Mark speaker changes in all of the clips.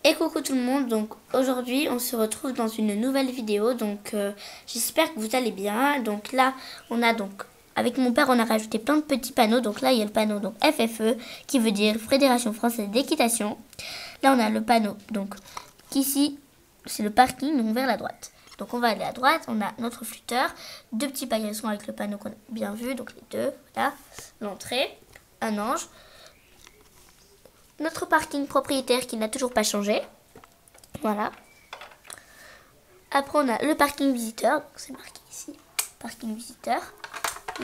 Speaker 1: Et coucou tout le monde, donc aujourd'hui on se retrouve dans une nouvelle vidéo, donc j'espère que vous allez bien. Donc là on a donc, avec mon père on a rajouté plein de petits panneaux, donc là il y a le panneau donc FFE qui veut dire Fédération Française d'Équitation. Là on a le panneau donc qu'ici c'est le parking donc vers la droite. Donc on va aller à droite, on a notre flûteur, deux petits paillasson avec le panneau qu'on a bien vu, donc les deux, voilà, l'entrée, un ange. Notre parking propriétaire qui n'a toujours pas changé. Voilà. Après, on a le parking visiteur. C'est marqué ici. Parking visiteur.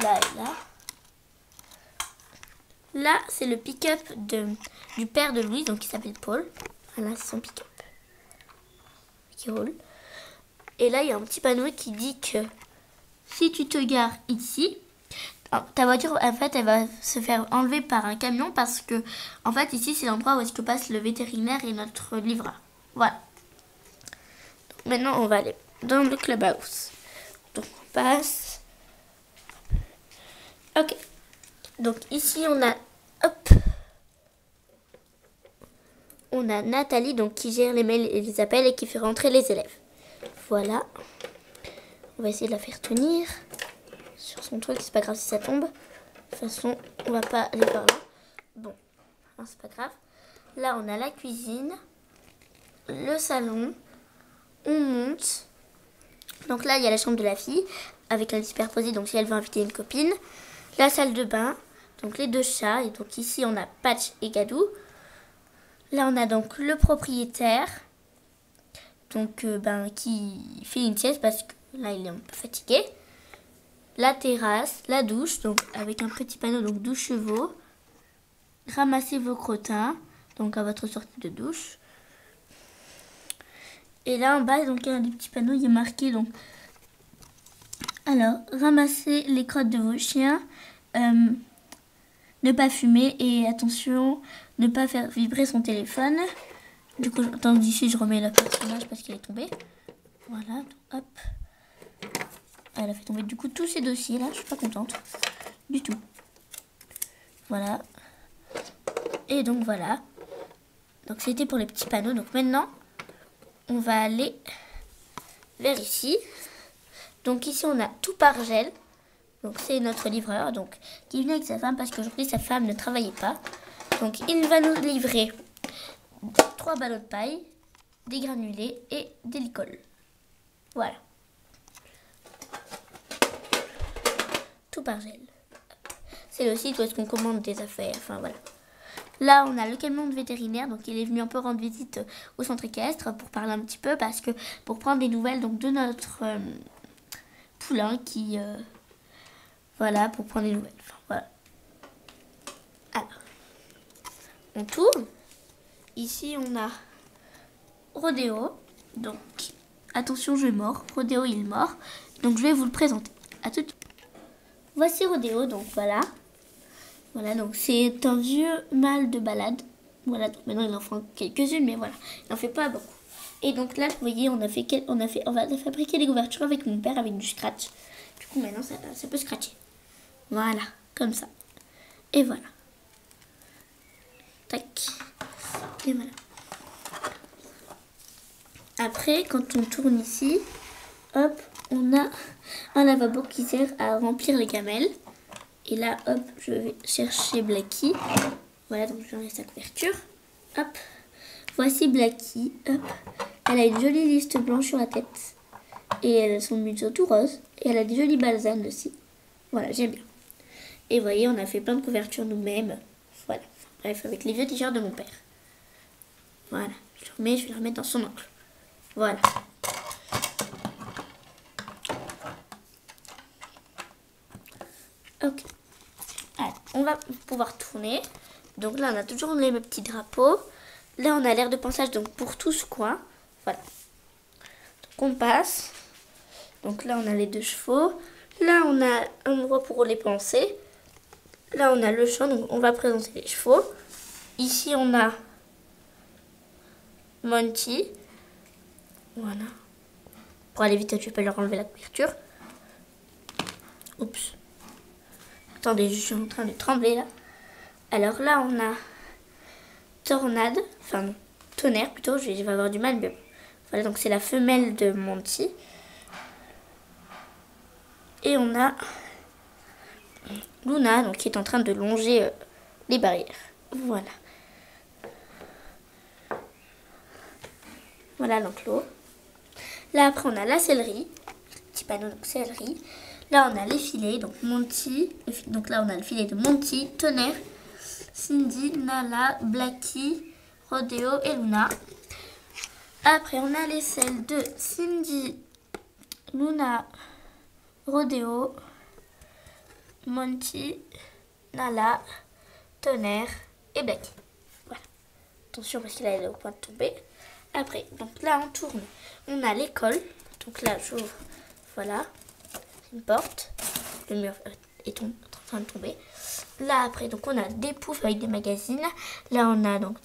Speaker 1: Là et là. Là, c'est le pick-up du père de Louise, donc qui s'appelle Paul. Voilà, c'est son pick-up. Qui roule. Et là, il y a un petit panneau qui dit que si tu te gares ici, ta voiture, en fait, elle va se faire enlever par un camion parce que, en fait, ici, c'est l'endroit où est-ce que passe le vétérinaire et notre livreur. Voilà. Donc, maintenant, on va aller dans le clubhouse. Donc, on passe. Ok. Donc, ici, on a, hop, on a Nathalie, donc, qui gère les mails et les appels et qui fait rentrer les élèves. Voilà. On va essayer de la faire tenir sur son truc, c'est pas grave si ça tombe. De toute façon, on va pas aller par là. Bon, c'est pas grave. Là, on a la cuisine, le salon. On monte. Donc là, il y a la chambre de la fille avec un lit superposé, donc si elle veut inviter une copine. La salle de bain, donc les deux chats. Et donc ici, on a Patch et Gadou. Là, on a donc le propriétaire, donc qui fait une sieste parce que là, il est un peu fatigué. La terrasse, la douche, donc avec un petit panneau, donc 12 chevaux. Ramassez vos crottins, donc à votre sortie de douche. Et là en bas, donc il y a des petits panneaux, il est marqué donc. Alors, ramassez les crottes de vos chiens, ne pas fumer et attention, ne pas faire vibrer son téléphone. Du coup, attends, d'ici je remets le personnage parce qu'il est tombé. Voilà, donc, hop. Elle a fait tomber du coup tous ces dossiers là, je suis pas contente du tout. Voilà. Et donc voilà. Donc c'était pour les petits panneaux. Donc maintenant, on va aller vers ici. Donc ici on a tout par gel. Donc c'est notre livreur donc qui vient avec sa femme parce qu'aujourd'hui sa femme ne travaillait pas. Donc il va nous livrer 3 ballots de paille, des granulés et des licoles. Voilà. Tout par gel. C'est le site où est-ce qu'on commande des affaires. Enfin voilà. Là, on a le camion de vétérinaire, donc il est venu un peu rendre visite au centre équestre pour parler un petit peu, parce que pour prendre des nouvelles donc de notre poulain qui, voilà, pour prendre des nouvelles. Enfin, voilà. Alors, on tourne. Ici, on a Rodéo. Donc, attention, je mords. Rodéo, il mord. Donc, je vais vous le présenter. À tout de suite. Voici Rodéo, donc voilà. Voilà, donc c'est un vieux mâle de balade. Voilà, donc maintenant il en fait quelques-unes, mais voilà, il n'en fait pas beaucoup. Et donc là, vous voyez, on va fabriquer des couvertures avec mon père avec du scratch. Du coup, maintenant ça peut scratcher. Voilà, comme ça. Et voilà. Tac. Et voilà. Après, quand on tourne ici, hop, on a un lavabo qui sert à remplir les gamelles. Et là, hop, je vais chercher Blacky. Voilà, donc j'enlève sa couverture. Hop, voici Blacky. Hop, elle a une jolie liste blanche sur la tête. Et elle a son museau tout rose. Et elle a des jolies balsanes aussi. Voilà, j'aime bien. Et vous voyez, on a fait plein de couvertures nous-mêmes. Voilà, bref, avec les vieux t-shirts de mon père. Voilà, je vais le remettre dans son encre. Voilà. Ok. Alors, on va pouvoir tourner. Donc là, on a toujours les petits drapeaux. Là, on a l'air de pensage donc pour tout ce coin. Voilà. Donc on passe. Donc là, on a les 2 chevaux. Là, on a un endroit pour les penser. Là, on a le champ. Donc on va présenter les chevaux. Ici, on a Monty. Voilà. Pour aller vite, je vais pas leur enlever la couverture. Oups. Attendez, je suis en train de trembler là. Alors là, on a Tornade. Enfin non. Tonnerre plutôt, je vais avoir du mal, mais bon. Voilà, donc c'est la femelle de Monty. Et on a Luna, donc qui est en train de longer les barrières. Voilà. Voilà l'enclos. Là après on a la céleri, petit panneau donc céleri. Là on a les filets, donc Monty. Donc là on a le filet de Monty, Tonnerre, Cindy, Nala, Blackie, Rodeo et Luna. Après on a les selles de Cindy, Luna, Rodeo, Monty, Nala, Tonnerre et Blackie. Voilà. Attention parce qu'il est au point de tomber. Après, donc là on tourne. On a l'école. Donc là j'ouvre. Voilà. Une porte. Le mur est en train de tomber. Là après, donc on a des poufs avec des magazines. Là on a donc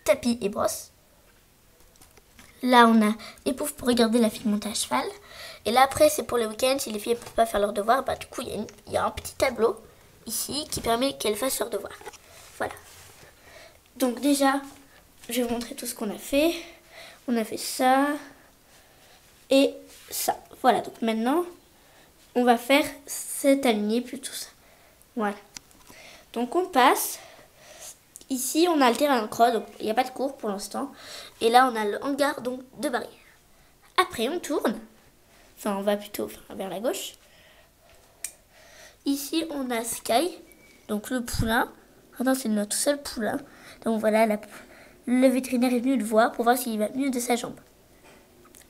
Speaker 1: tapis et brosse. Là on a des poufs pour regarder la fille monter à cheval. Et là après c'est pour les week-ends. Si les filles ne peuvent pas faire leurs devoirs, bah du coup il y a un petit tableau ici qui permet qu'elles fassent leurs devoirs. Voilà. Donc déjà, je vais vous montrer tout ce qu'on a fait. On a fait ça et ça. Voilà, donc maintenant, on va faire cet aligné puis tout ça. Voilà. Donc on passe. Ici, on a le terrain de croix, donc il n'y a pas de cours pour l'instant. Et là, on a le hangar donc de barrière. Après, on tourne. Enfin, on va plutôt vers la gauche. Ici, on a Sky, donc le poulain. Maintenant, c'est notre seul poulain. Donc voilà, le vétérinaire est venu le voir pour voir s'il va mieux de sa jambe.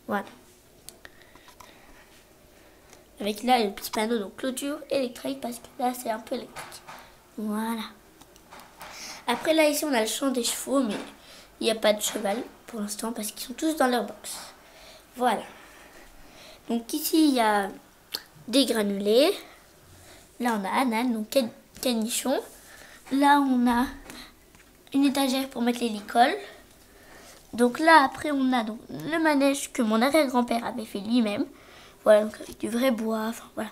Speaker 1: Voilà. Avec là le petit panneau, donc clôture électrique, parce que là c'est un peu électrique. Voilà. Après là ici on a le champ des chevaux, mais il n'y a pas de cheval pour l'instant parce qu'ils sont tous dans leur box. Voilà. Donc ici il y a des granulés. Là on a Anan, donc canichon. Là on a une étagère pour mettre les licoles. Donc là après on a donc le manège que mon arrière-grand-père avait fait lui-même. Voilà, donc avec du vrai bois, enfin voilà.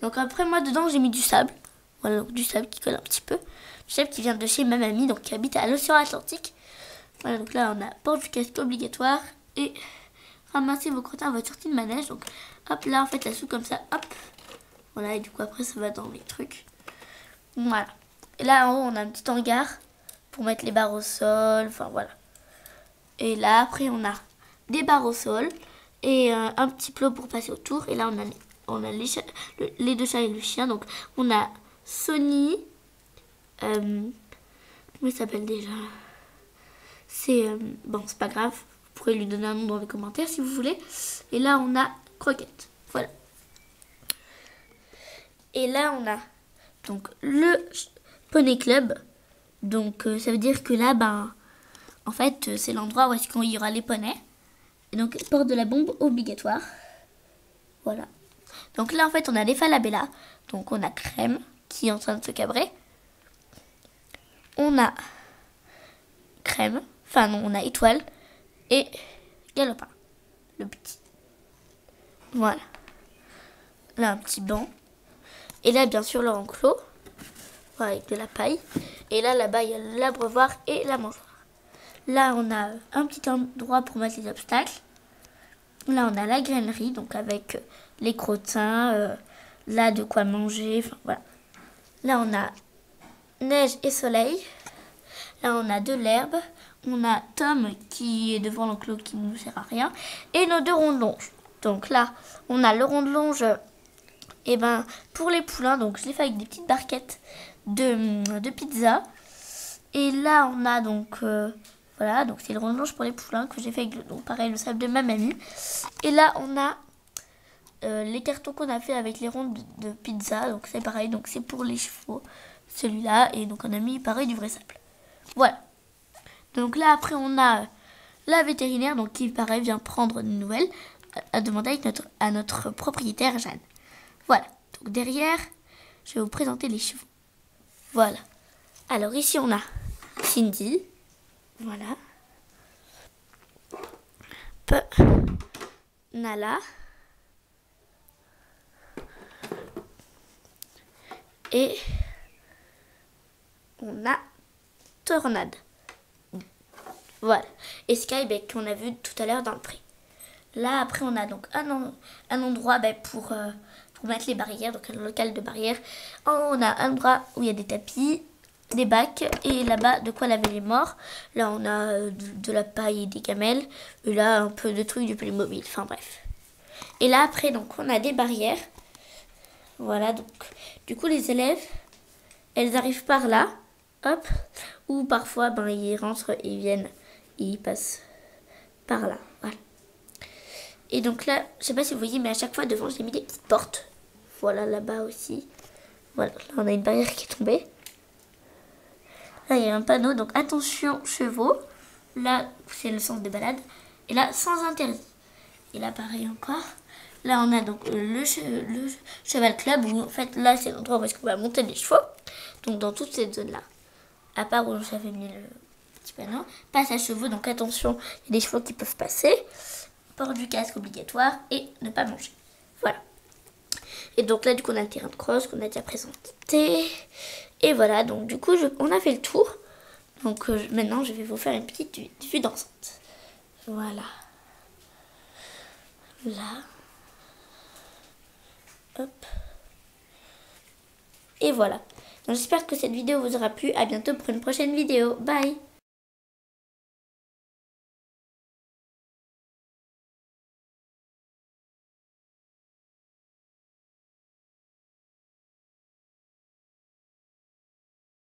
Speaker 1: Donc après moi dedans j'ai mis du sable. Voilà, donc du sable qui colle un petit peu. Du sable qui vient de chez ma mamie, donc qui habite à l'océan Atlantique. Voilà, donc là on a port du casque obligatoire et ramasser vos crottins à votre sortie de manège. Donc hop, là en fait la soupe comme ça, hop. Voilà, et du coup après ça va dans les trucs. Voilà. Et là en haut on a un petit hangar pour mettre les barres au sol, enfin voilà. Et là après on a des barres au sol et un petit plot pour passer autour. Et là on a les deux chats et le chien. Donc on a Sony, comment il s'appelle déjà? C'est bon, c'est pas grave, vous pourrez lui donner un nom dans les commentaires si vous voulez. Et là on a Croquette, voilà. Et là on a donc le Poney Club. Donc ça veut dire que là ben en fait c'est l'endroit où est-ce qu'il y aura les poneys. Et donc port de la bombe obligatoire. Voilà. Donc là en fait on a les Falabella. Donc on a Crème qui est en train de se cabrer. On a Crème, enfin non, on a Étoile et Galopin, le petit. Voilà. Là un petit banc. Et là bien sûr leur enclos. Voilà, avec de la paille. Et là là-bas il y a l'abreuvoir et la mangeoire. Là on a un petit endroit pour mettre les obstacles. Là on a la grainerie, donc avec les crottins, là de quoi manger, enfin voilà. Là on a neige et soleil. Là on a de l'herbe. On a Tom qui est devant l'enclos qui ne nous sert à rien. Et nos deux ronds de longe. Donc là on a le rond de longe et ben, pour les poulains. Donc je l'ai fait avec des petites barquettes de pizza. Et là on a donc voilà, donc c'est le rond de longe pour les poulains que j'ai fait avec donc pareil le sable de ma mamie. Et là on a les cartons qu'on a fait avec les ronds de pizza. Donc c'est pareil, donc c'est pour les chevaux celui-là. Et donc on a mis pareil du vrai sable. Voilà. Donc là après on a la vétérinaire donc qui pareil vient prendre des nouvelles à demander à notre propriétaire Jeanne. Voilà. Donc derrière je vais vous présenter les chevaux. Voilà. Alors ici on a Cindy. Voilà. Nala. Et on a Tornade. Voilà. Et Sky, qu'on a vu tout à l'heure dans le pré. Là, après, on a donc un endroit pour mettre les barrières, donc un local de barrières. En haut, on a un endroit où il y a des tapis, des bacs, et là-bas, de quoi laver les morts. Là, on a de la paille et des gamelles. Et là, un peu de trucs du Playmobil. Enfin, bref. Et là, après, donc, on a des barrières. Voilà, donc, du coup, les élèves, elles arrivent par là, hop. Ou parfois, ils rentrent et viennent, et ils passent par là, voilà. Et donc là, je sais pas si vous voyez, mais à chaque fois devant, j'ai mis des petites portes. Voilà, là-bas aussi. Voilà, là, on a une barrière qui est tombée. Là, il y a un panneau, donc attention, chevaux. Là, c'est le sens de balade. Et là, sans interdit. Et là, pareil encore. Là, on a donc le cheval club, où en fait, là, c'est l'endroit où est-ce qu'on va monter les chevaux. Donc, dans toute cette zone-là. À part où j'avais mis le petit panneau. Passe à chevaux, donc attention, il y a des chevaux qui peuvent passer. Port du casque obligatoire et ne pas manger. Voilà. Et donc là, du coup, on a le terrain de cross qu'on a déjà présenté. Et voilà, donc du coup, on a fait le tour. Donc maintenant, je vais vous faire une petite vue d'enceinte. Voilà. Là. Hop. Et voilà. Donc j'espère que cette vidéo vous aura plu. À bientôt pour une prochaine vidéo. Bye!